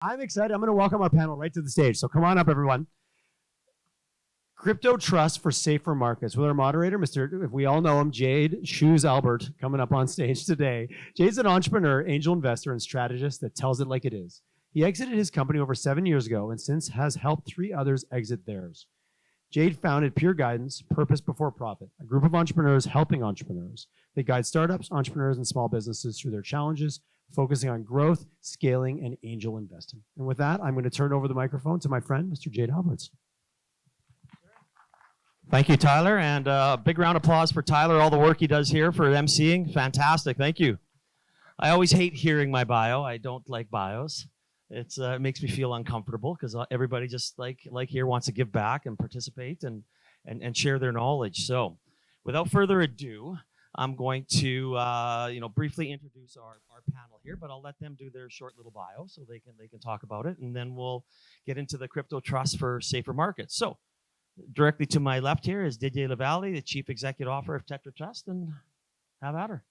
I'm excited. I'm going to welcome our panel right to the stage. So come on up, everyone. Crypto Trust for Safer Markets with our moderator, Mr. If we all know him, Jade Shoes Albert, coming up on stage today. Jade's an entrepreneur, angel investor, and strategist that tells it like it is. He exited his company over 7 years ago and since has helped 3 others exit theirs. Jade founded Pure Guidance, Purpose Before Profit, a group of entrepreneurs helping entrepreneurs. They guide startups, entrepreneurs, and small businesses through their challenges, focusing on growth, scaling, and angel investing. And with that, I'm going to turn over the microphone to my friend, Mr. Jade Alberts. Thank you, Tyler, and a big round of applause for Tyler, all the work he does here for emceeing. Fantastic, thank you. I always hate hearing my bio. I don't like bios. It makes me feel uncomfortable because everybody just like here wants to give back and participate and share their knowledge. So without further ado, I'm going to briefly introduce our panel here, but I'll let them do their short little bio so they can talk about it, and then we'll get into the crypto trust for safer markets. So directly to my left here is Didier Lavallee, the Chief Executive Officer of Tetra Trust, and have at her.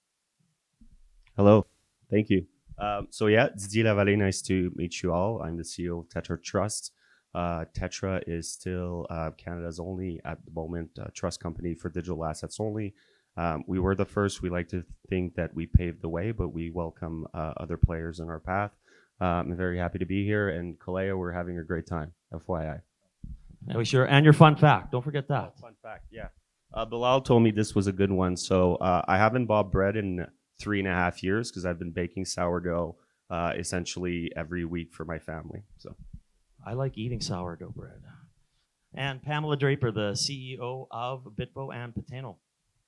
Hello, thank you. Didier Lavallee, nice to meet you all. I'm the CEO of Tetra Trust. Tetra is still Canada's only, at the moment, trust company for digital assets only. We were the first. We like to think that we paved the way, but we welcome other players in our path. I'm very happy to be here, and Kaleo, we're having a great time, FYI. And we sure, and your fun fact, don't forget that. Fun fact, yeah. Bilal told me this was a good one. So I haven't bought bread in 3.5 years because I've been baking sourdough essentially every week for my family. So I like eating sourdough bread. And Pamela Draper, the CEO of Bitvo and Pateno.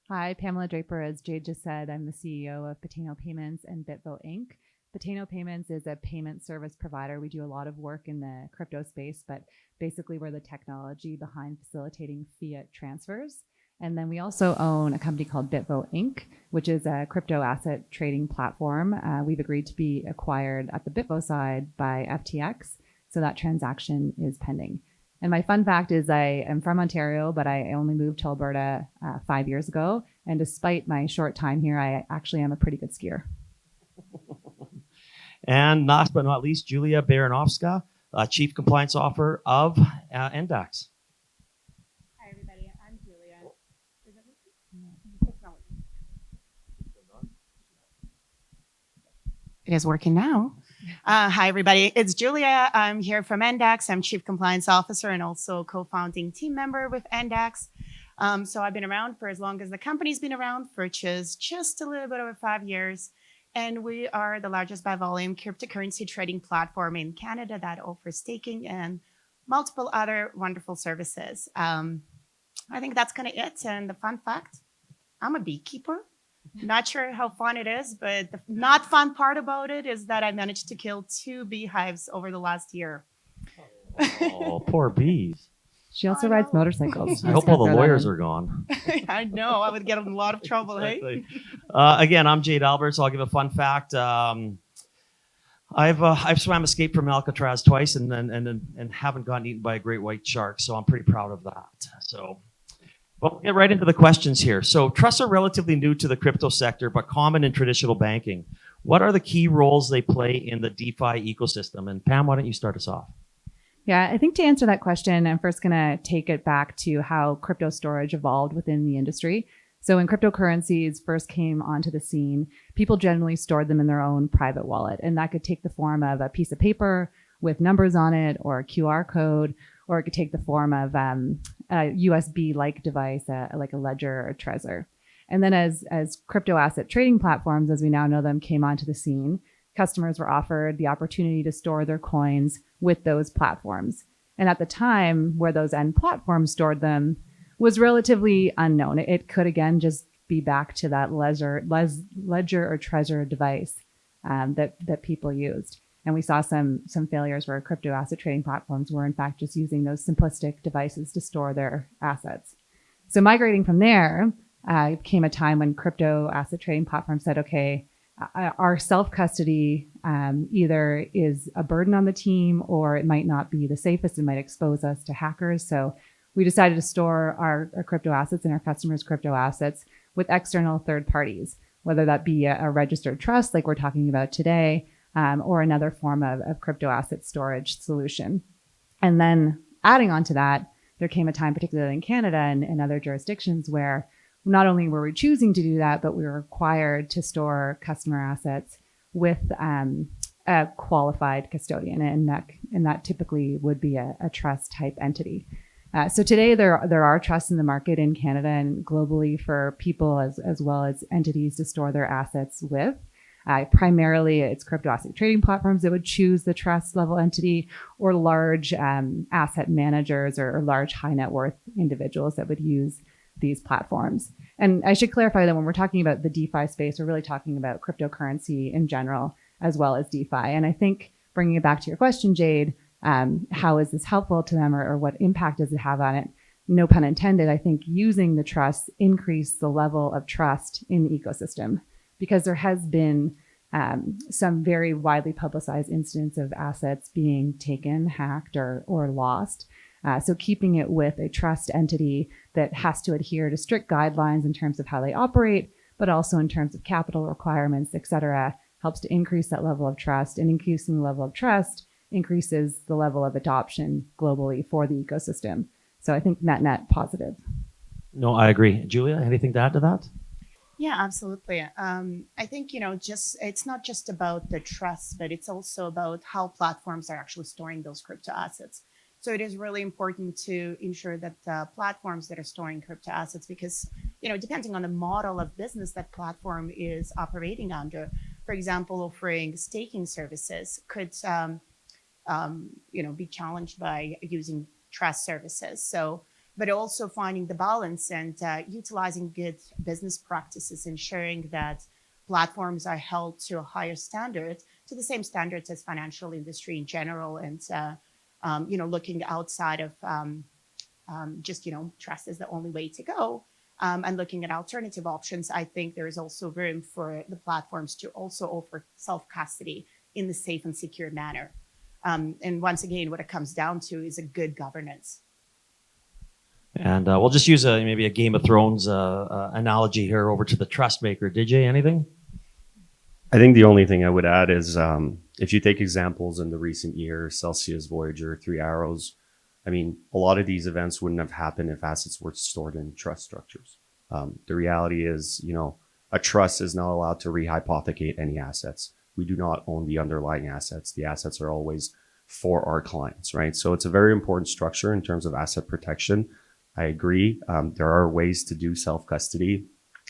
Hi, Pamela Draper. As Jade just said, I'm the CEO of Pateno Payments and Bitvo Inc. Pateno Payments is a payment service provider. We do a lot of work in the crypto space, but basically we're the technology behind facilitating fiat transfers. And then we also own a company called Bitvo Inc., which is a crypto asset trading platform. We've agreed to be acquired at the Bitvo side by FTX, so that transaction is pending. And my fun fact is I am from Ontario, but I only moved to Alberta 5 years ago. And despite my short time here, I actually am a pretty good skier. And last but not least, Julia Baranovska, Chief Compliance Officer of NDAX. Hi, everybody. I'm Julia. Is it working? It's not working. It is working now. Hi, everybody. It's Julia. I'm here from NDAX. I'm Chief Compliance Officer and also co-founding team member with NDAX. So I've been around for as long as the company's been around, which is just a little bit over 5 years. And we are the largest by volume cryptocurrency trading platform in Canada that offers staking and multiple other wonderful services. I think that's kind of it. And the fun fact, I'm a beekeeper. Not sure how fun it is, but the not fun part about it is that I managed to kill 2 beehives over the last year. Oh, poor bees. She also rides motorcycles. I hope all the lawyers are gone. I know, I would get in a lot of trouble, Exactly. Again, I'm Jade Alberts. I'll give a fun fact. I've swam escape from Alcatraz twice and haven't gotten eaten by a great white shark, so I'm pretty proud of that. So, well, we'll get right into the questions here. So trusts are relatively new to the crypto sector, but common in traditional banking. What are the key roles they play in the DeFi ecosystem? And Pam, why don't you start us off? Yeah, I think to answer that question, I'm first going to take it back to how crypto storage evolved within the industry. So when cryptocurrencies first came onto the scene, people generally stored them in their own private wallet. And that could take the form of a piece of paper with numbers on it or a QR code, or it could take the form of a USB-like device, like a ledger or Trezor. And then as crypto asset trading platforms, as we now know them, came onto the scene, customers were offered the opportunity to store their coins with those platforms. And at the time where those end platforms stored them was relatively unknown. It could, again, just be back to that ledger or Trezor device that people used. And we saw some failures where crypto asset trading platforms were, in fact, just using those simplistic devices to store their assets. So migrating from there came a time when crypto asset trading platforms said, okay, our self-custody either is a burden on the team or it might not be the safest. It might expose us to hackers. So we decided to store our crypto assets and our customers' crypto assets with external third parties, whether that be a registered trust like we're talking about today, or another form of crypto asset storage solution. And then adding on to that, there came a time, particularly in Canada and other jurisdictions, where not only were we choosing to do that, but we were required to store customer assets with a qualified custodian, and that typically would be a trust type entity. So today there are trusts in the market in Canada and globally for people as well as entities to store their assets with. Primarily, it's crypto asset trading platforms that would choose the trust level entity, or large asset managers or large high net worth individuals that would use these platforms. And I should clarify that when we're talking about the DeFi space, we're really talking about cryptocurrency in general, as well as DeFi. And I think bringing it back to your question, Jade, how is this helpful to them, or what impact does it have on it? No pun intended. I think using the trust increased the level of trust in the ecosystem, because there has been some very widely publicized incidents of assets being taken, hacked, or lost. So keeping it with a trust entity that has to adhere to strict guidelines in terms of how they operate, but also in terms of capital requirements, et cetera, helps to increase that level of trust. And increasing the level of trust increases the level of adoption globally for the ecosystem. So I think net positive. No, I agree. Julia, anything to add to that? Yeah, absolutely. I think, it's not just about the trust, but it's also about how platforms are actually storing those crypto assets. So it is really important to ensure that platforms that are storing crypto assets, because, depending on the model of business that platform is operating under, for example, offering staking services could, be challenged by using trust services. But also finding the balance and utilizing good business practices, ensuring that platforms are held to a higher standard, to the same standards as financial industry in general, and looking outside of just trust is the only way to go, and looking at alternative options. I think there is also room for the platforms to also offer self-custody in the safe and secure manner. And once again, what it comes down to is a good governance. And we'll just use maybe a Game of Thrones analogy here over to the trust maker. Didier, anything? I think the only thing I would add is if you take examples in the recent years, Celsius, Voyager, Three Arrows, a lot of these events wouldn't have happened if assets were stored in trust structures. The reality is, a trust is not allowed to rehypothecate any assets. We do not own the underlying assets. The assets are always for our clients, right? So it's a very important structure in terms of asset protection. I agree. There are ways to do self-custody.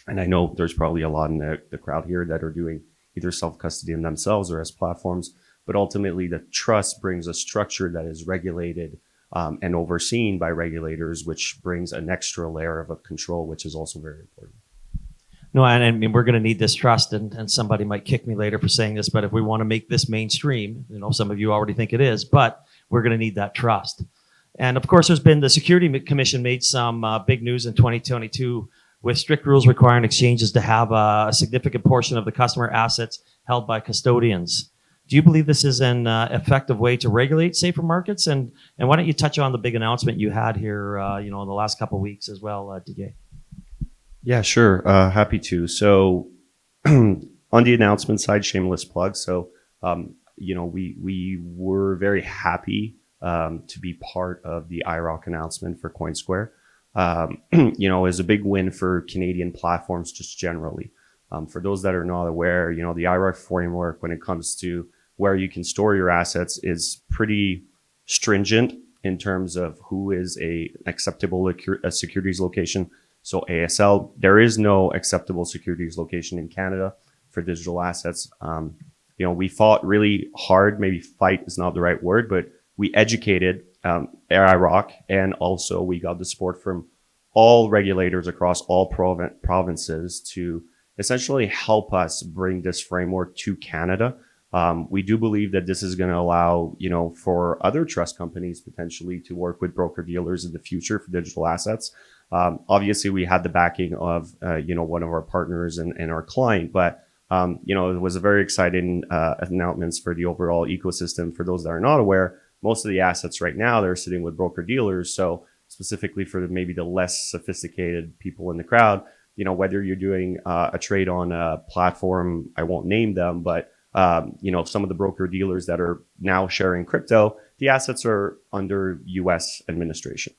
And I know there's probably a lot in the crowd here that are doing either self-custody in themselves or as platforms. But ultimately, the trust brings a structure that is regulated and overseen by regulators, which brings an extra layer of control, which is also very important. No, and we're going to need this trust, and somebody might kick me later for saying this, but if we want to make this mainstream, some of you already think it is, but we're going to need that trust. And of course, there's been the Security Commission made some big news in 2022 with strict rules requiring exchanges to have a significant portion of the customer assets held by custodians. Do you believe this is an effective way to regulate safer markets? And why don't you touch on the big announcement you had here, in the last couple of weeks as well, Didier? Yeah, sure. Happy to. So on the announcement side, shameless plug. So, we were very happy to be part of the IROC announcement for CoinSquare. Is a big win for Canadian platforms just generally. For those that are not aware, the IROC framework when it comes to where you can store your assets is pretty stringent in terms of who is a acceptable securities location. So ASL, there is no acceptable securities location in Canada for digital assets. We fought really hard, maybe fight is not the right word, but we educated IROC, and also we got the support from all regulators across all provinces to essentially help us bring this framework to Canada. We do believe that this is going to allow, for other trust companies potentially to work with broker dealers in the future for digital assets. Obviously, we had the backing of, one of our partners and our client, but it was a very exciting announcements for the overall ecosystem. For those that are not aware, most of the assets right now, they're sitting with broker dealers. So specifically for maybe the less sophisticated people in the crowd, whether you're doing a trade on a platform, I won't name them, but Some of the broker dealers that are now sharing crypto, the assets are under U.S. administration,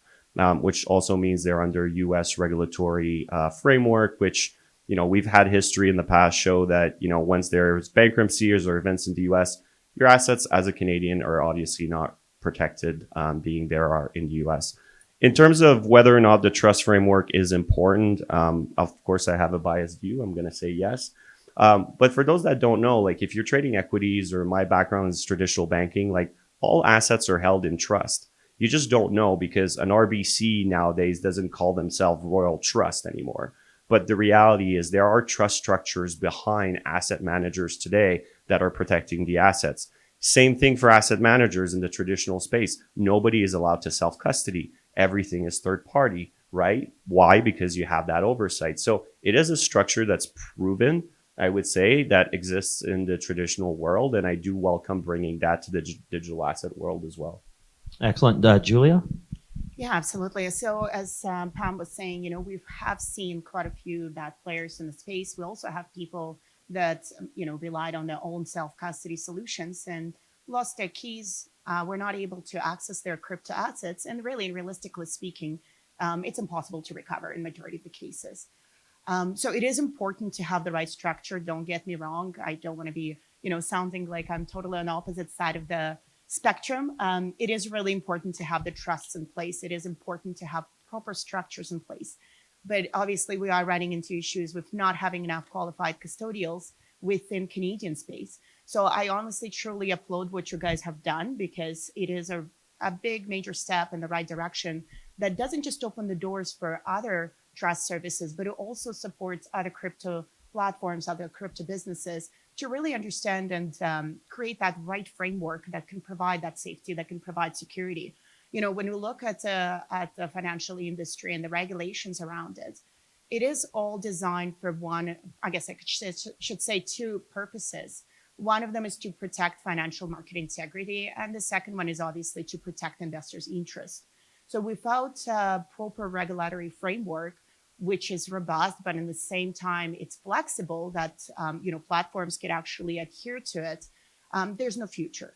which also means they're under U.S. regulatory framework, which, we've had history in the past show that, once there's bankruptcies or events in the U.S., your assets as a Canadian are obviously not protected, being there are in the U.S. In terms of whether or not the trust framework is important, of course, I have a biased view. I'm going to say yes. But for those that don't know, like if you're trading equities, or my background is traditional banking, like all assets are held in trust. You just don't know because an RBC nowadays doesn't call themselves Royal Trust anymore. But the reality is there are trust structures behind asset managers today that are protecting the assets. Same thing for asset managers in the traditional space. Nobody is allowed to self-custody. Everything is third party, right? Why? Because you have that oversight. So it is a structure that's proven, I would say, that exists in the traditional world. And I do welcome bringing that to the digital asset world as well. Excellent. Julia? Yeah, absolutely. So as Pam was saying, we have seen quite a few that players in the space. We also have people that, relied on their own self-custody solutions and lost their keys, were not able to access their crypto assets. And really, realistically speaking, it's impossible to recover in majority of the cases. So it is important to have the right structure. Don't get me wrong. I don't want to be, sounding like I'm totally on the opposite side of the spectrum. It is really important to have the trusts in place. It is important to have proper structures in place. But obviously, we are running into issues with not having enough qualified custodials within Canadian space. So I honestly, truly applaud what you guys have done, because it is a big major step in the right direction that doesn't just open the doors for other trust services, but it also supports other crypto platforms, other crypto businesses to really understand and create that right framework that can provide that safety, that can provide security. When we look at the financial industry and the regulations around it, it is all designed for one, I guess I should say two purposes. One of them is to protect financial market integrity, and the second one is obviously to protect investors' interest. So without a proper regulatory framework, which is robust, but in the same time, it's flexible, that platforms can actually adhere to it, there's no future.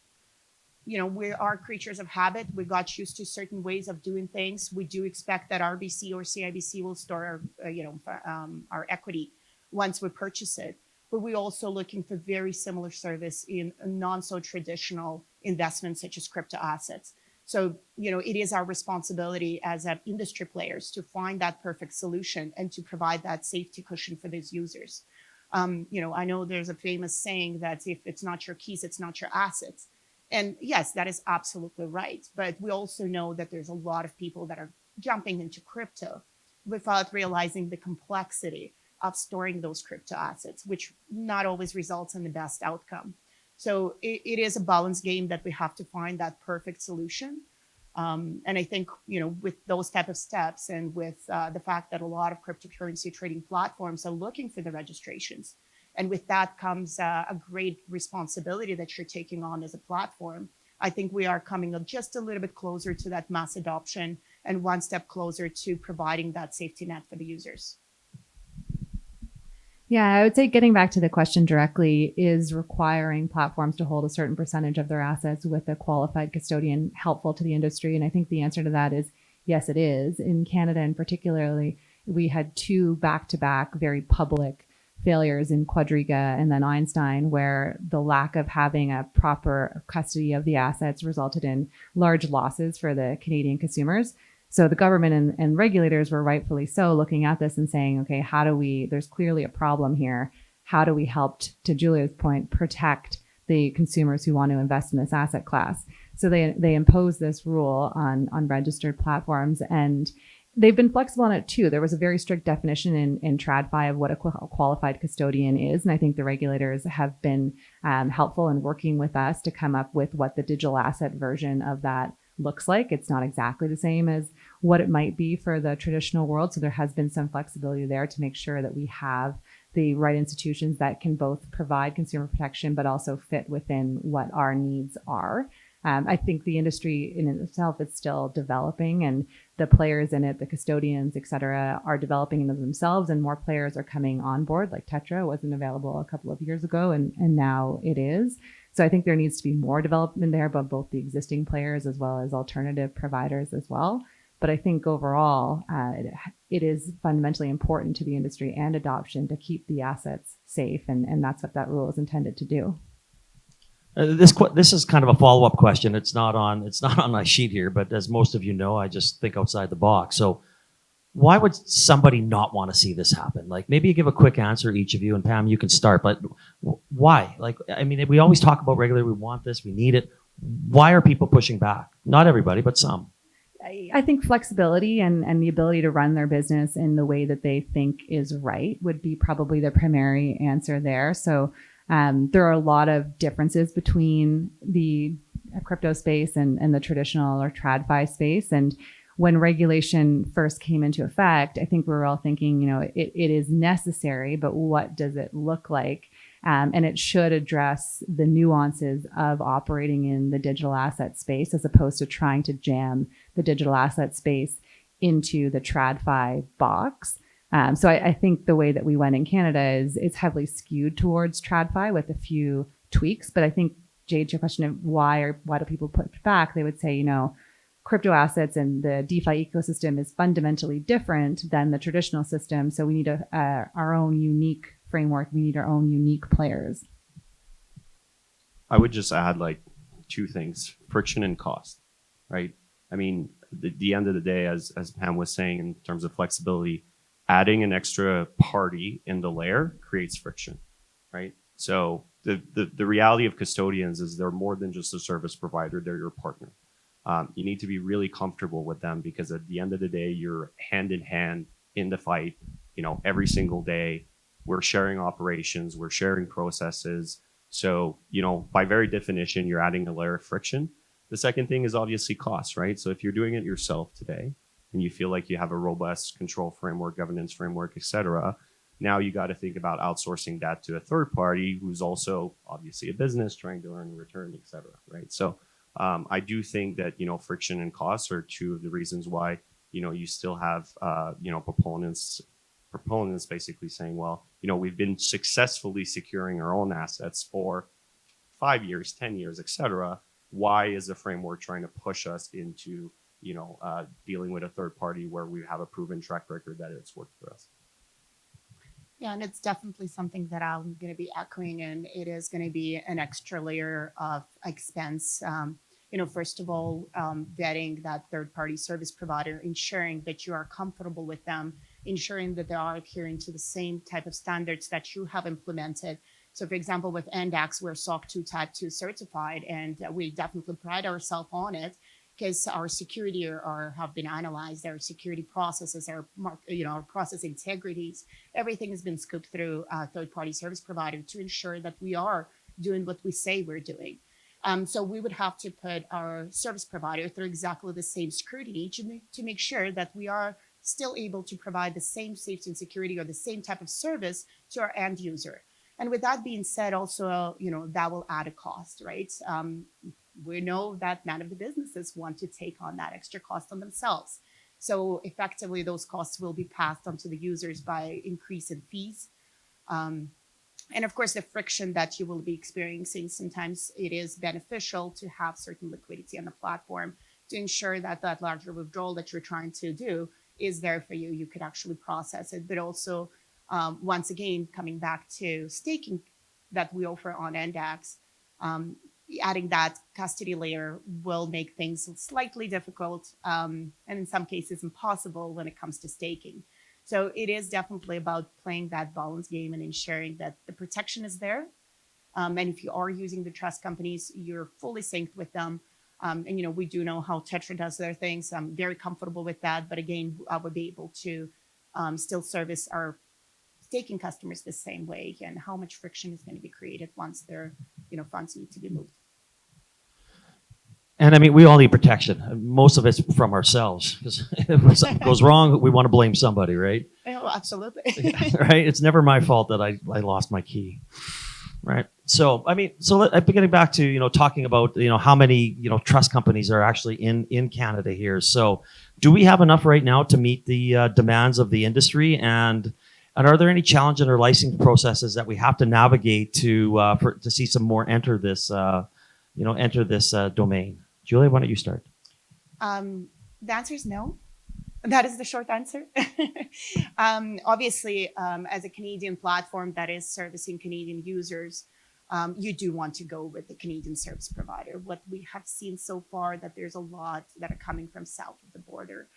We are creatures of habit. We got used to certain ways of doing things. We do expect that RBC or CIBC will store our equity once we purchase it. But we're also looking for very similar service in non-so-traditional investments such as crypto assets. So, it is our responsibility as industry players to find that perfect solution and to provide that safety cushion for these users. I know there's a famous saying that if it's not your keys, it's not your assets. And yes, that is absolutely right. But we also know that there's a lot of people that are jumping into crypto without realizing the complexity of storing those crypto assets, which not always results in the best outcome. So it is a balance game that we have to find that perfect solution. And I think, with those type of steps and with the fact that a lot of cryptocurrency trading platforms are looking for the registrations, and with that comes a great responsibility that you're taking on as a platform, I think we are coming up just a little bit closer to that mass adoption and one step closer to providing that safety net for the users. Yeah, I would say getting back to the question directly, is requiring platforms to hold a certain percentage of their assets with a qualified custodian helpful to the industry? And I think the answer to that is yes, it is. In Canada, and particularly, we had two back-to-back very public failures in Quadriga and then Einstein, where the lack of having a proper custody of the assets resulted in large losses for the Canadian consumers. So the government and regulators were rightfully so looking at this and saying, okay, there's clearly a problem here. How do we help, to Julia's point, protect the consumers who want to invest in this asset class? So they imposed this rule on registered platforms, and they've been flexible on it too. There was a very strict definition in TradFi of what a qualified custodian is. And I think the regulators have been helpful in working with us to come up with what the digital asset version of that looks like. It's not exactly the same as what it might be for the traditional world. So there has been some flexibility there to make sure that we have the right institutions that can both provide consumer protection, but also fit within what our needs are. I think the industry in itself is still developing, and the players in it, the custodians, et cetera, are developing them themselves, and more players are coming on board. Like Tetra wasn't available a couple of years ago, and now it is. So I think there needs to be more development there, but both the existing players as well as alternative providers as well. But I think overall, it is fundamentally important to the industry and adoption to keep the assets safe, and that's what that rule is intended to do. This is kind of a follow-up question. It's not on my sheet here, but as most of you know, I just think outside the box. So why would somebody not want to see this happen? Like, maybe you give a quick answer, each of you, and Pam, you can start. But why? Like, I mean, we always talk about regularly, we want this, we need it. Why are people pushing back? Not everybody, but some. I think flexibility and the ability to run their business in the way that they think is right would be probably the primary answer there. So there are a lot of differences between the crypto space and the traditional or TradFi space. And when regulation first came into effect, I think we were all thinking, it is necessary, but what does it look like? And it should address the nuances of operating in the digital asset space as opposed to trying to jam the digital asset space into the TradFi box. So I think the way that we went in Canada is heavily skewed towards TradFi with a few tweaks. But I think, Jade, to your question of why do people push back, they would say, crypto assets and the DeFi ecosystem is fundamentally different than the traditional system. So we need our own unique framework. We need our own unique players. I would just add like two things: friction and cost, right? I mean, the end of the day, as Pam was saying, in terms of flexibility, adding an extra party in the layer creates friction, right? So the reality of custodians is they're more than just a service provider, they're your partner. You need to be really comfortable with them because at the end of the day, you're hand in hand in the fight, every single day. We're sharing operations, we're sharing processes. So, by very definition, you're adding a layer of friction. The second thing is obviously cost, right? So if you're doing it yourself today and you feel like you have a robust control framework, governance framework, et cetera, now you got to think about outsourcing that to a third party who's also obviously a business trying to earn a return, et cetera, right? So I do think that, friction and costs are two of the reasons why, you still have, proponents basically saying, well, we've been successfully securing our own assets for 5 years, 10 years, et cetera. Why is the framework trying to push us into, dealing with a third party where we have a proven track record that it's worked for us? Yeah, and it's definitely something that I'm going to be echoing, and it is going to be an extra layer of expense. First of all, vetting that third-party service provider, ensuring that you are comfortable with them, ensuring that they are adhering to the same type of standards that you have implemented. So, for example, with NDAX, we're SOC 2 Type 2 certified, and we definitely pride ourselves on it because our security have been analyzed, our security processes, our process integrities, everything has been scoped through a third-party service provider to ensure that we are doing what we say we're doing. So we would have to put our service provider through exactly the same scrutiny to make sure that we are still able to provide the same safety and security or the same type of service to our end user. And with that being said, also, that will add a cost, right? We know that none of the businesses want to take on that extra cost on themselves. So effectively, those costs will be passed on to the users by increase in fees. And of course, the friction that you will be experiencing, sometimes it is beneficial to have certain liquidity on the platform to ensure that that larger withdrawal that you're trying to do is there for you. You could actually process it. But also, once again, coming back to staking that we offer on NDAX, adding that custody layer will make things slightly difficult and in some cases impossible when it comes to staking. So it is definitely about playing that balance game and ensuring that the protection is there. And if you are using the trust companies, you're fully synced with them. And we do know how Tetra does their things. I'm very comfortable with that. But again, I would be able to still service our staking customers the same way, and how much friction is going to be created once their funds need to be moved. And I mean, we all need protection. Most of it's from ourselves, because if something goes wrong, we want to blame somebody, right? Oh, absolutely. Right? It's never my fault that I lost my key. Right. So, I mean, getting back to, talking about, how many, trust companies are actually in Canada here. So do we have enough right now to meet the demands of the industry? And are there any challenges or licensing processes that we have to navigate to see some more enter this domain? Julia, why don't you start? The answer is no. That is the short answer. Obviously, as a Canadian platform that is servicing Canadian users, you do want to go with the Canadian service provider. What we have seen so far that there's a lot that are coming from south of the border.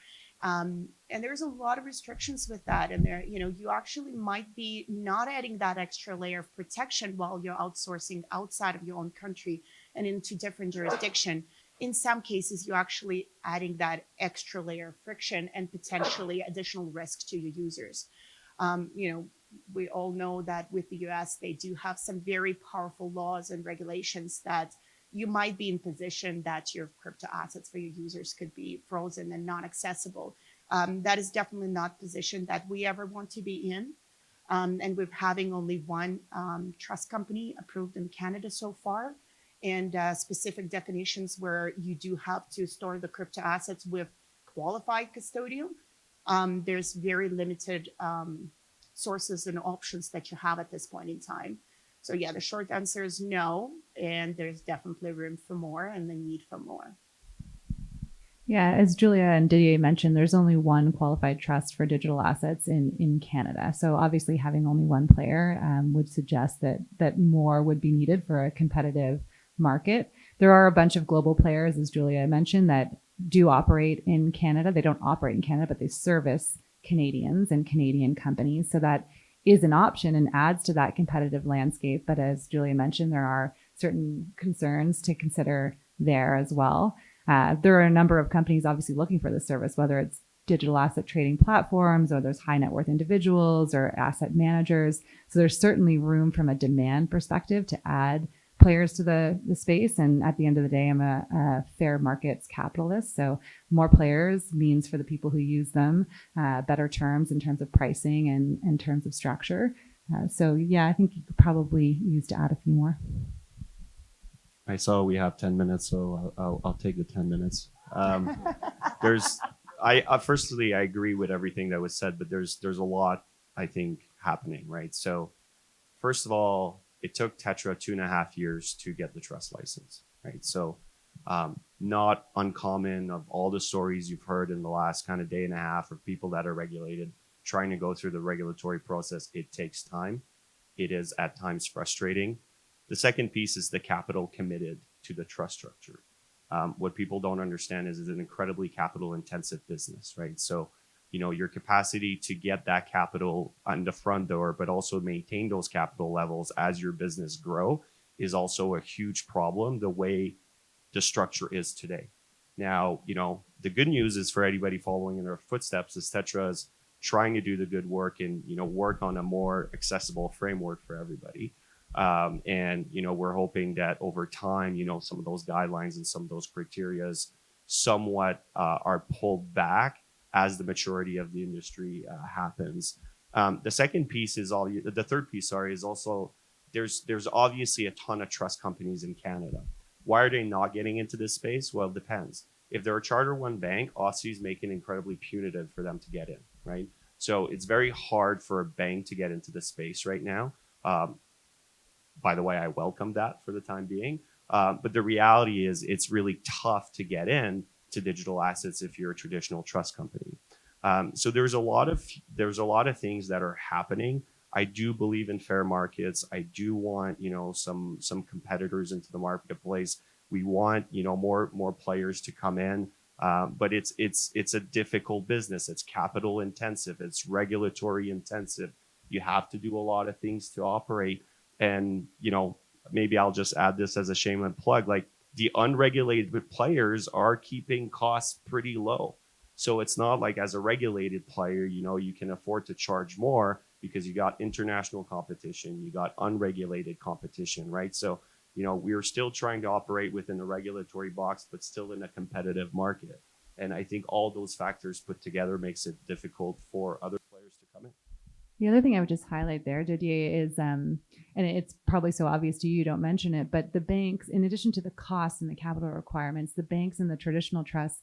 And there's a lot of restrictions with that. And there, you actually might be not adding that extra layer of protection while you're outsourcing outside of your own country and into different jurisdiction. In some cases, you're actually adding that extra layer of friction and potentially additional risk to your users. We all know that with the US, they do have some very powerful laws and regulations that you might be in position that your crypto assets for your users could be frozen and not accessible. That is definitely not a position that we ever want to be in. And we're having only one trust company approved in Canada so far, and specific definitions where you do have to store the crypto assets with qualified custodian. There's very limited sources and options that you have at this point in time. So yeah, the short answer is no, and there's definitely room for more and the need for more. Yeah, as Julia and Didier mentioned, there's only one qualified trust for digital assets in Canada. So obviously having only one player would suggest that more would be needed for a competitive market. There are a bunch of global players, as Julia mentioned, that do operate in Canada. They don't operate in Canada, but they service Canadians and Canadian companies. So that is an option and adds to that competitive landscape. But as Julia mentioned, there are certain concerns to consider there as well. There are a number of companies obviously looking for this service, whether it's digital asset trading platforms or there's high net worth individuals or asset managers. So there's certainly room from a demand perspective to add players to the space. And at the end of the day, I'm a fair markets capitalist. So more players means for the people who use them, better terms in terms of pricing and in terms of structure. So yeah, I think you could probably use to add a few more. I saw we have 10 minutes, so I'll take the 10 minutes. Firstly, I agree with everything that was said, but there's a lot, I think, happening, right? So first of all, it took Tetra 2.5 years to get the trust license, right? So not uncommon of all the stories you've heard in the last kind of day and a half of people that are regulated trying to go through the regulatory process. It takes time. It is at times frustrating. The second piece is the capital committed to the trust structure. What people don't understand is it's an incredibly capital intensive business, right? So your capacity to get that capital on the front door, but also maintain those capital levels as your business grow is also a huge problem the way the structure is today. Now, the good news is for anybody following in our footsteps is Tetra is trying to do the good work and, work on a more accessible framework for everybody. And we're hoping that over time, some of those guidelines and some of those criterias somewhat are pulled back as the maturity of the industry happens. The second piece is the third piece, is also there's obviously a ton of trust companies in Canada. Why are they not getting into this space? Well, it depends. If they're a Charter 1 bank, OSFI is making incredibly punitive for them to get in, right? So it's very hard for a bank to get into the space right now. By the way, I welcome that for the time being. But the reality is it's really tough to get in to digital assets if you're a traditional trust company. So there's a lot of things that are happening. I do believe in fair markets. I do want some competitors into the marketplace. We want more players to come in. But it's a difficult business. It's capital intensive. It's regulatory intensive. You have to do a lot of things to operate. And maybe I'll just add this as a shameless plug. Like the unregulated players are keeping costs pretty low. So it's not like as a regulated player, you can afford to charge more because you got international competition, you got unregulated competition, right? So, we're still trying to operate within the regulatory box, but still in a competitive market. And I think all those factors put together makes it difficult for other players to come in. The other thing I would just highlight there, Didier, is and it's probably so obvious to you, you don't mention it, but the banks, in addition to the costs and the capital requirements, the banks and the traditional trusts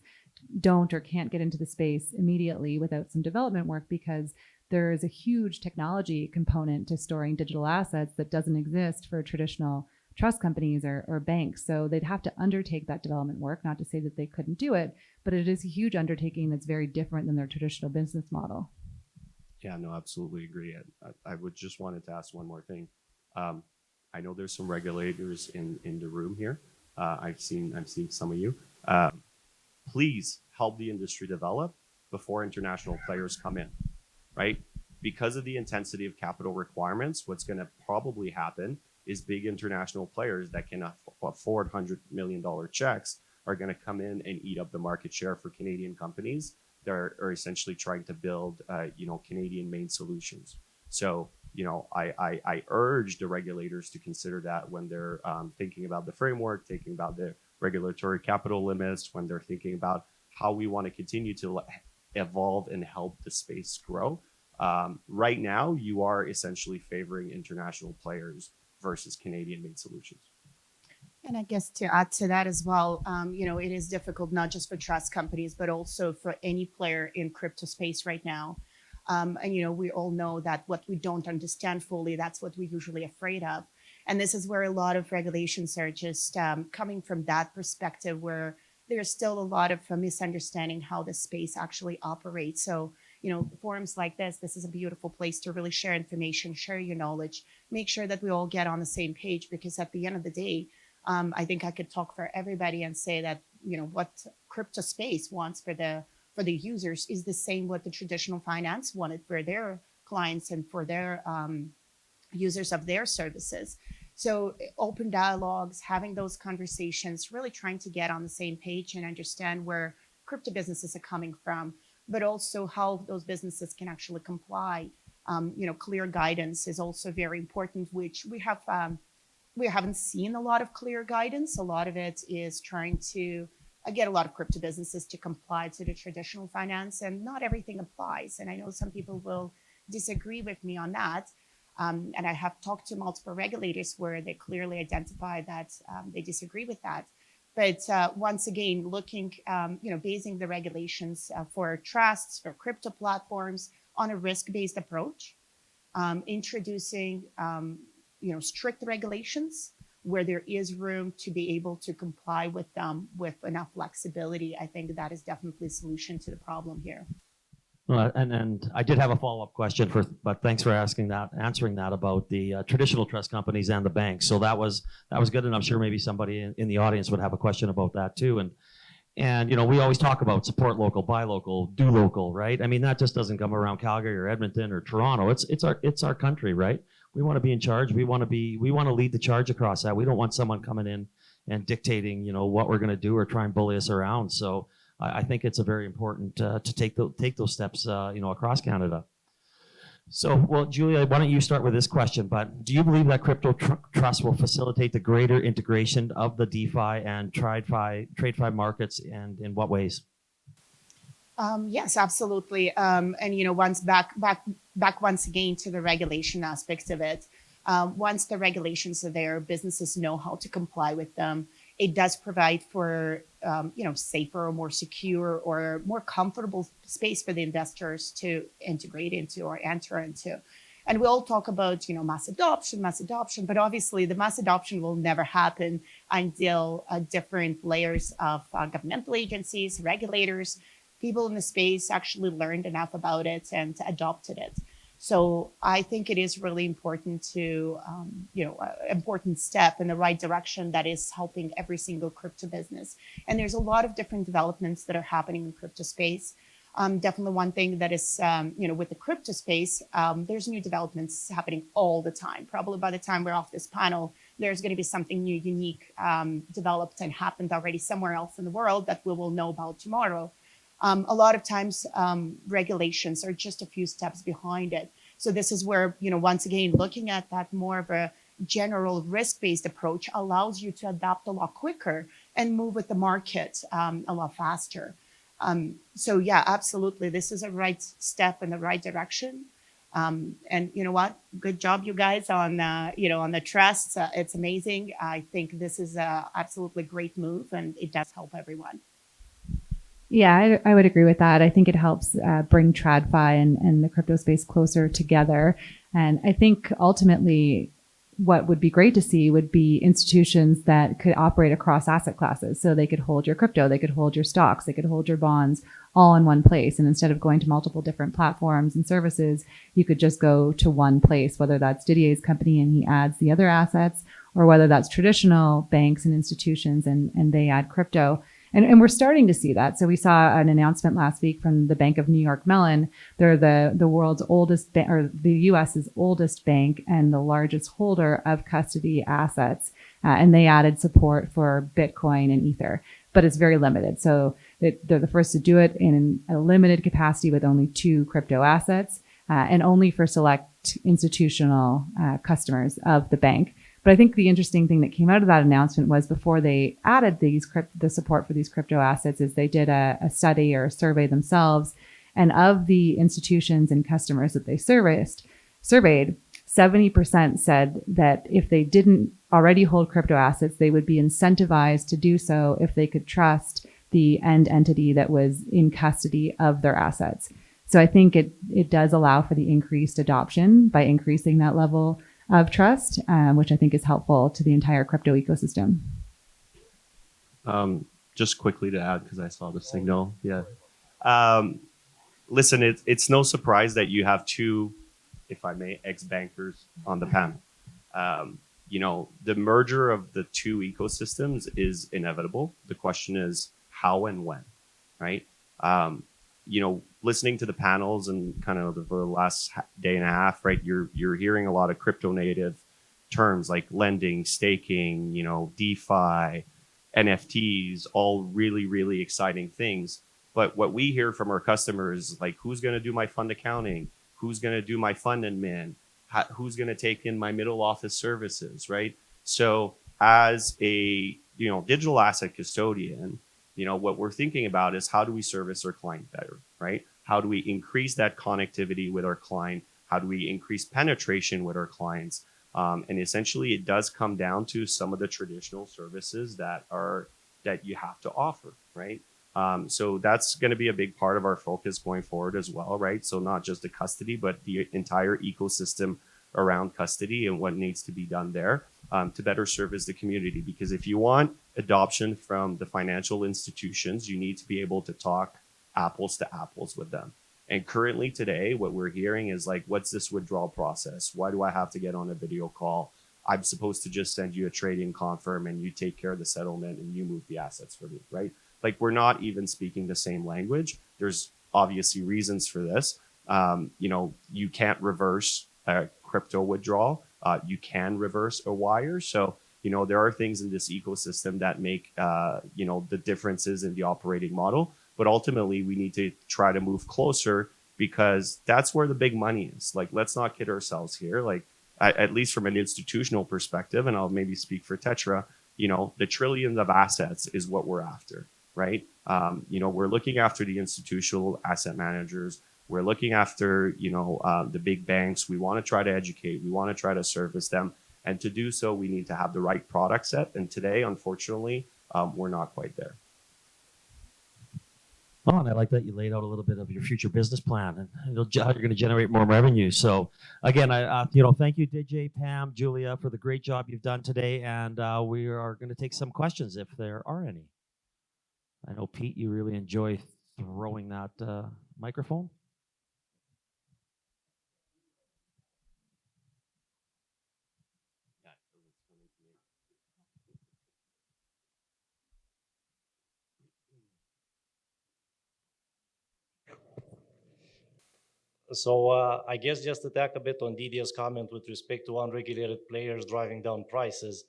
don't or can't get into the space immediately without some development work, because there is a huge technology component to storing digital assets that doesn't exist for traditional trust companies or banks. So they'd have to undertake that development work, not to say that they couldn't do it, but it is a huge undertaking that's very different than their traditional business model. Yeah, no, absolutely agree. I would just wanted to ask one more thing. I know there's some regulators in the room here. I've seen some of you. Please help the industry develop before international players come in, right? Because of the intensity of capital requirements, what's going to probably happen is big international players that can afford $100 million checks are going to come in and eat up the market share for Canadian companies that are essentially trying to build, Canadian made solutions. So, I urge the regulators to consider that when they're thinking about the framework, thinking about the regulatory capital limits, when they're thinking about how we want to continue to evolve and help the space grow. Right now, you are essentially favoring international players versus Canadian-made solutions. And I guess to add to that as well, it is difficult not just for trust companies, but also for any player in crypto space right now. We all know that what we don't understand fully, that's what we're usually afraid of. And this is where a lot of regulations are just coming from that perspective, where there's still a lot of misunderstanding how the space actually operates. So, forums like this is a beautiful place to really share information, share your knowledge, make sure that we all get on the same page, because at the end of the day, I think I could talk for everybody and say that, what crypto space wants for the users is the same what the traditional finance wanted for their clients and for their users of their services. So open dialogues, having those conversations, really trying to get on the same page and understand where crypto businesses are coming from, but also how those businesses can actually comply. Clear guidance is also very important, which we haven't seen a lot of clear guidance. A lot of it is trying to get a lot of crypto businesses to comply to the traditional finance, and not everything applies. And I know some people will disagree with me on that. And I have talked to multiple regulators where they clearly identify that they disagree with that. But once again, looking, basing the regulations for trusts, for crypto platforms on a risk-based approach, introducing, strict regulations where there is room to be able to comply with them with enough flexibility. I think that is definitely a solution to the problem here. And I did have a follow-up question but thanks for answering that about the traditional trust companies and the banks. So that was good, and I'm sure maybe somebody in the audience would have a question about that too. And we always talk about support local, buy local, do local, right? I mean, that just doesn't come around Calgary or Edmonton or Toronto. It's our country, right? We want to be in charge. We want to lead the charge across that. We don't want someone coming in and dictating, what we're going to do or try and bully us around. So I think it's a very important to take those steps, across Canada. So, well, Julia, why don't you start with this question? But do you believe that crypto trust will facilitate the greater integration of the DeFi and TradeFi markets, and in what ways? Yes, absolutely. Once back once again to the regulation aspects of it. Once the regulations are there, businesses know how to comply with them. It does provide for, safer or more secure or more comfortable space for the investors to integrate into or enter into. And we all talk about, mass adoption, but obviously the mass adoption will never happen until different layers of governmental agencies, regulators, people in the space actually learned enough about it and adopted it. So I think it is really important to, important step in the right direction that is helping every single crypto business. And there's a lot of different developments that are happening in crypto space. Definitely one thing that is, with the crypto space, there's new developments happening all the time. Probably by the time we're off this panel, there's going to be something new, unique, developed and happened already somewhere else in the world that we will know about tomorrow. A lot of times regulations are just a few steps behind it. So this is where, once again, looking at that more of a general risk-based approach allows you to adapt a lot quicker and move with the market a lot faster. So yeah, absolutely. This is a right step in the right direction. And you know what? Good job, you guys, on on the trusts. It's amazing. I think this is a absolutely great move, and it does help everyone. Yeah, I would agree with that. I think it helps bring TradFi and the crypto space closer together. And I think ultimately, what would be great to see would be institutions that could operate across asset classes. So they could hold your crypto, they could hold your stocks, they could hold your bonds all in one place. And instead of going to multiple different platforms and services, you could just go to one place, whether that's Didier's company and he adds the other assets, or whether that's traditional banks and institutions and they add crypto. And we're starting to see that. So we saw an announcement last week from the Bank of New York Mellon. They're the world's oldest or the U.S.'s oldest bank and the largest holder of custody assets. And they added support for Bitcoin and Ether, but it's very limited. So they're the first to do it in a limited capacity with only 2 crypto assets and only for select institutional customers of the bank. But I think the interesting thing that came out of that announcement was before they added the support for these crypto assets is they did a study or a survey themselves. And of the institutions and customers that they surveyed, 70% said that if they didn't already hold crypto assets, they would be incentivized to do so if they could trust the end entity that was in custody of their assets. So I think it does allow for the increased adoption by increasing that level of trust, which I think is helpful to the entire crypto ecosystem. Just quickly to add, because I saw the signal. Yeah. Listen, it's no surprise that you have 2, if I may, ex-bankers on the panel. The merger of the 2 ecosystems is inevitable. The question is how and when, right? Listening to the panels and kind of the last day and a half, right? You're hearing a lot of crypto native terms like lending, staking, DeFi, NFTs, all really, really exciting things. But what we hear from our customers is like, who's going to do my fund accounting? Who's going to do my fund admin? Who's going to take in my middle office services, right? So as a digital asset custodian, what we're thinking about is how do we service our client better, right? How do we increase that connectivity with our client? How do we increase penetration with our clients? And essentially, it does come down to some of the traditional services that you have to offer, right? So that's going to be a big part of our focus going forward as well, right? So not just the custody, but the entire ecosystem around custody and what needs to be done there to better service the community. Because if you want adoption from the financial institutions, you need to be able to talk apples to apples with them. And currently today, what we're hearing is like, what's this withdrawal process? Why do I have to get on a video call? I'm supposed to just send you a trading confirm and you take care of the settlement and you move the assets for me, right? Like we're not even speaking the same language. There's obviously reasons for this. You can't reverse a crypto withdrawal. You can reverse a wire. So, there are things in this ecosystem that make, the differences in the operating model. But ultimately, we need to try to move closer because that's where the big money is. Like, let's not kid ourselves here. Like, at least from an institutional perspective, and I'll maybe speak for Tetra, the trillions of assets is what we're after, right? We're looking after the institutional asset managers. We're looking after, the big banks. We want to try to educate. We want to try to service them. And to do so, we need to have the right product set. And today, unfortunately, we're not quite there. Oh, and I like that you laid out a little bit of your future business plan and how you're going to generate more revenue. So again, thank you, Didier, Pam, Julia, for the great job you've done today. And we are going to take some questions if there are any. I know, Pete, you really enjoy throwing that microphone. So I guess just to tack a bit on Didier's comment with respect to unregulated players driving down prices,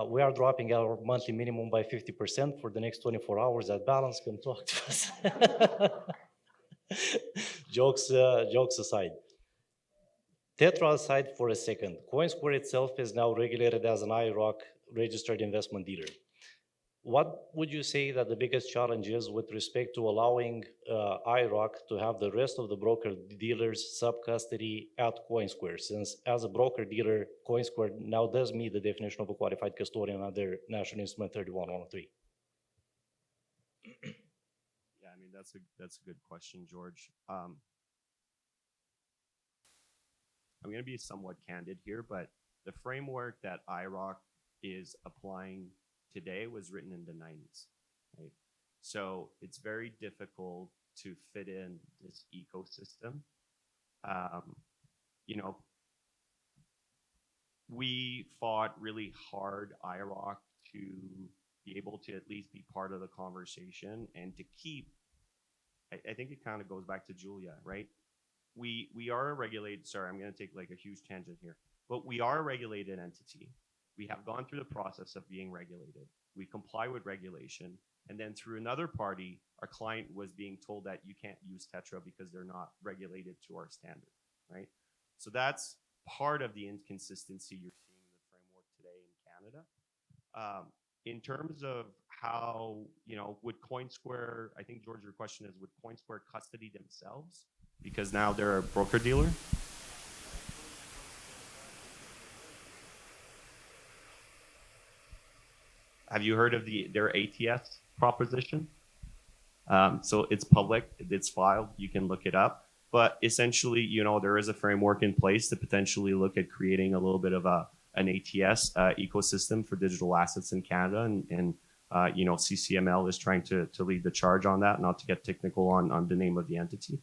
we are dropping our monthly minimum by 50% for the next 24 hours. That balance can talk to us. Jokes aside. Tetra aside for a second, CoinSquare itself is now regulated as an IROC registered investment dealer. What would you say that the biggest challenge is with respect to allowing IROC to have the rest of the broker dealers sub-custody at CoinSquare? Since as a broker dealer, CoinSquare now does meet the definition of a qualified custodian under National Instrument 31-103. Yeah, I mean that's a good question, George. I'm going to be somewhat candid here, but the framework that IROC is applying today was written in the 90s, right? So it's very difficult to fit in this ecosystem. You know, we fought really hard, IROC, to be able to at least be part of the conversation and to keep, I think it kind of goes back to Julia, right? We are a regulated, sorry, I'm going to take like a huge tangent here, but we are a regulated entity. We have gone through the process of being regulated. We comply with regulation. And then through another party, our client was being told that you can't use Tetra because they're not regulated to our standard, right? So that's part of the inconsistency you're seeing in the framework today in Canada. In terms of how, you know, would CoinSquare, I think, George, your question is, would CoinSquare custody themselves because now they're a broker dealer? Have you heard of their ATS proposition? So it's public, it's filed, you can look it up. But essentially, you know, there is a framework in place to potentially look at creating a little bit of an ATS ecosystem for digital assets in Canada. And you know, CCML is trying to lead the charge on that, not to get technical on the name of the entity.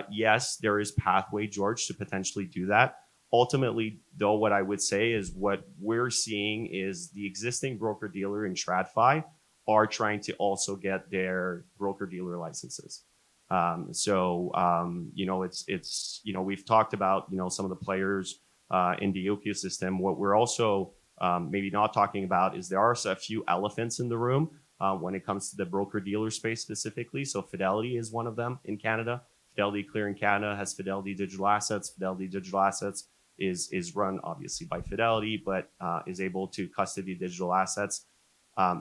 Yes, there is pathway, George, to potentially do that. Ultimately, though, what I would say is what we're seeing is the existing broker-dealer in TradFi are trying to also get their broker-dealer licenses. You know, it's you know, we've talked about, you know, some of the players in the ecosystem. What we're also maybe not talking about is there are a few elephants in the room when it comes to the broker-dealer space specifically. So Fidelity is one of them in Canada. Fidelity Clearing Canada has Fidelity Digital Assets. Fidelity Digital Assets is run obviously by Fidelity, but is able to custody digital assets.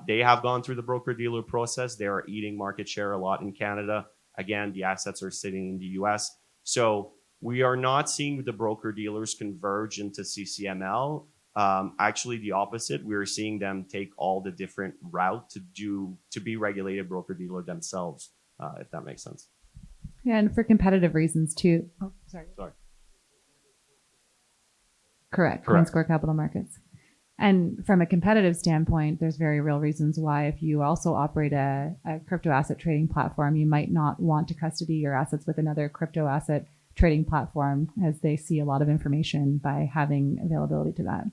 They have gone through the broker-dealer process. They are eating market share a lot in Canada. Again, the assets are sitting in the US. So we are not seeing the broker-dealers converge into CCML. Actually, the opposite. We're seeing them take all the different route to be regulated broker-dealer themselves, if that makes sense. Yeah, and for competitive reasons too. Oh, sorry. Correct. CoinSquare Capital Markets. And from a competitive standpoint, there's very real reasons why if you also operate a crypto asset trading platform, you might not want to custody your assets with another crypto asset trading platform, as they see a lot of information by having availability to that.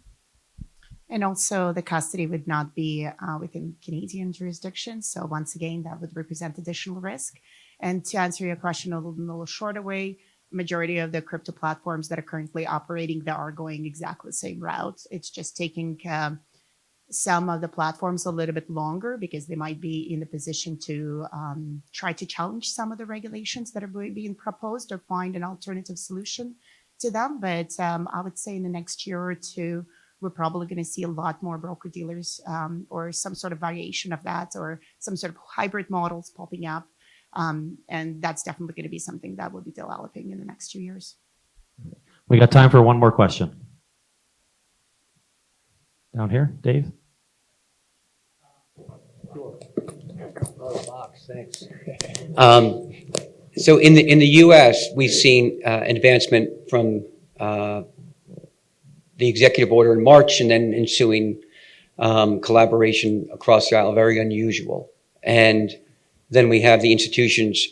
And also the custody would not be within Canadian jurisdiction. So once again, that would represent additional risk. And to answer your question a little shorter way, majority of the crypto platforms that are currently operating, they are going exactly the same route. It's just taking some of the platforms a little bit longer because they might be in the position to try to challenge some of the regulations that are being proposed or find an alternative solution to them. But I would say in the next year or two, we're probably going to see a lot more broker dealers or some sort of variation of that or some sort of hybrid models popping up. And that's definitely going to be something that will be developing in the next 2 years. We got time for one more question. Down here, Dave. Sure. Box, thanks. So in the U.S., we've seen advancement from the executive order in March and then ensuing collaboration across the aisle, very unusual. And then we have the institutions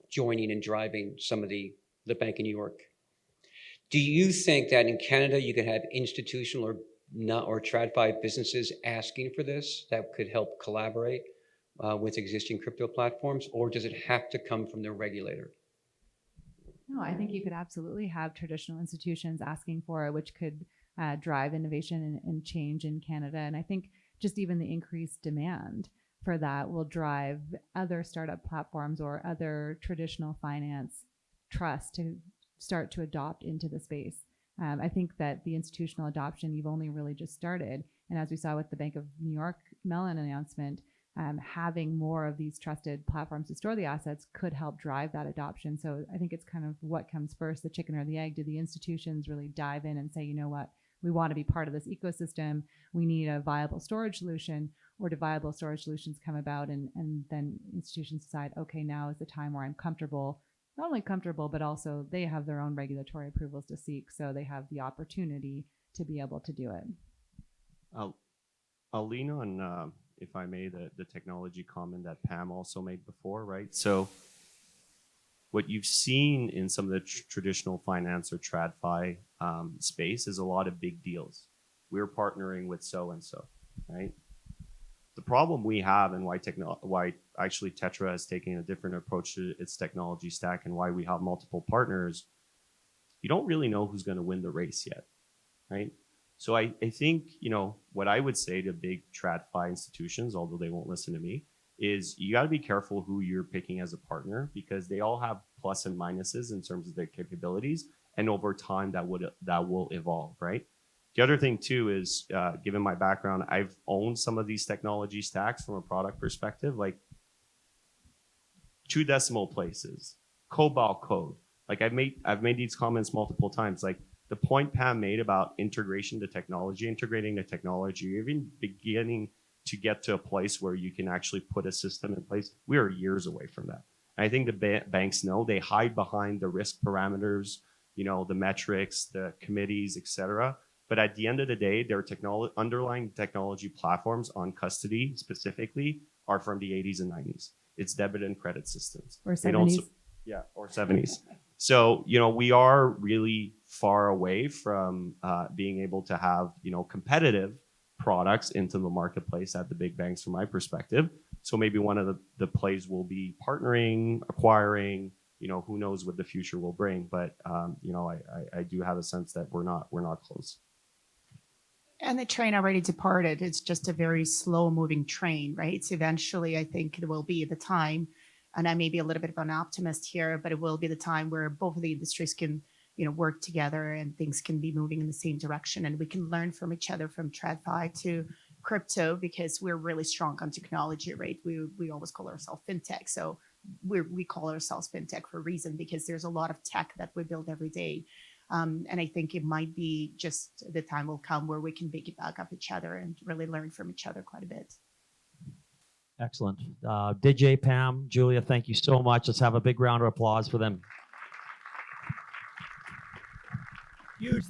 joining and driving some of the Bank of New York. Do you think that in Canada you could have institutional or TradFi businesses asking for this that could help collaborate with existing crypto platforms, or does it have to come from the regulator? No, I think you could absolutely have traditional institutions asking for it, which could drive innovation and change in Canada. And I think just even the increased demand for that will drive other startup platforms or other traditional finance trusts to start to adopt into the space. I think that the institutional adoption, you've only really just started. And as we saw with the Bank of New York Mellon announcement, having more of these trusted platforms to store the assets could help drive that adoption. So I think it's kind of what comes first, the chicken or the egg. Do the institutions really dive in and say, you know what, we want to be part of this ecosystem, we need a viable storage solution, or do viable storage solutions come about and then institutions decide, okay, now is the time where I'm comfortable, not only comfortable, but also they have their own regulatory approvals to seek, so they have the opportunity to be able to do it. I'll lean on, if I may, the technology comment that Pam also made before, right? So what you've seen in some of the traditional finance or TradFi space is a lot of big deals. We're partnering with so-and-so, right? The problem we have and why actually Tetra is taking a different approach to its technology stack and why we have multiple partners, you don't really know who's going to win the race yet, right? So I think, what I would say to big TradFi institutions, although they won't listen to me, is you got to be careful who you're picking as a partner, because they all have plus and minuses in terms of their capabilities, and over time that will evolve, right? The other thing too is, given my background, I've owned some of these technology stacks from a product perspective, like 2 decimal places, COBOL code. Like I've made these comments multiple times. Like the point Pam made about integrating the technology, even beginning to get to a place where you can actually put a system in place, we are years away from that. And I think the banks know, they hide behind the risk parameters, the metrics, the committees, etc. But at the end of the day, their underlying technology platforms on custody specifically are from the 80s and 90s. It's debit and credit systems. Or 70s. Or 70s. So, we are really far away from being able to have, competitive products into the marketplace at the big banks from my perspective. So maybe one of the plays will be partnering, acquiring, who knows what the future will bring. But, I do have a sense that we're not close. And the train already departed. It's just a very slow moving train, right? So eventually I think it will be the time, and I may be a little bit of an optimist here, but it will be the time where both of the industries can, work together and things can be moving in the same direction. And we can learn from each other, from TradFi to crypto, because we're really strong on technology, right? We always call ourselves fintech. So we call ourselves fintech for a reason, because there's a lot of tech that we build every day. And I think it might be just the time will come where we can piggyback off each other and really learn from each other quite a bit. Excellent. Didier, Pam, Julia, thank you so much. Let's have a big round of applause for them. Huge.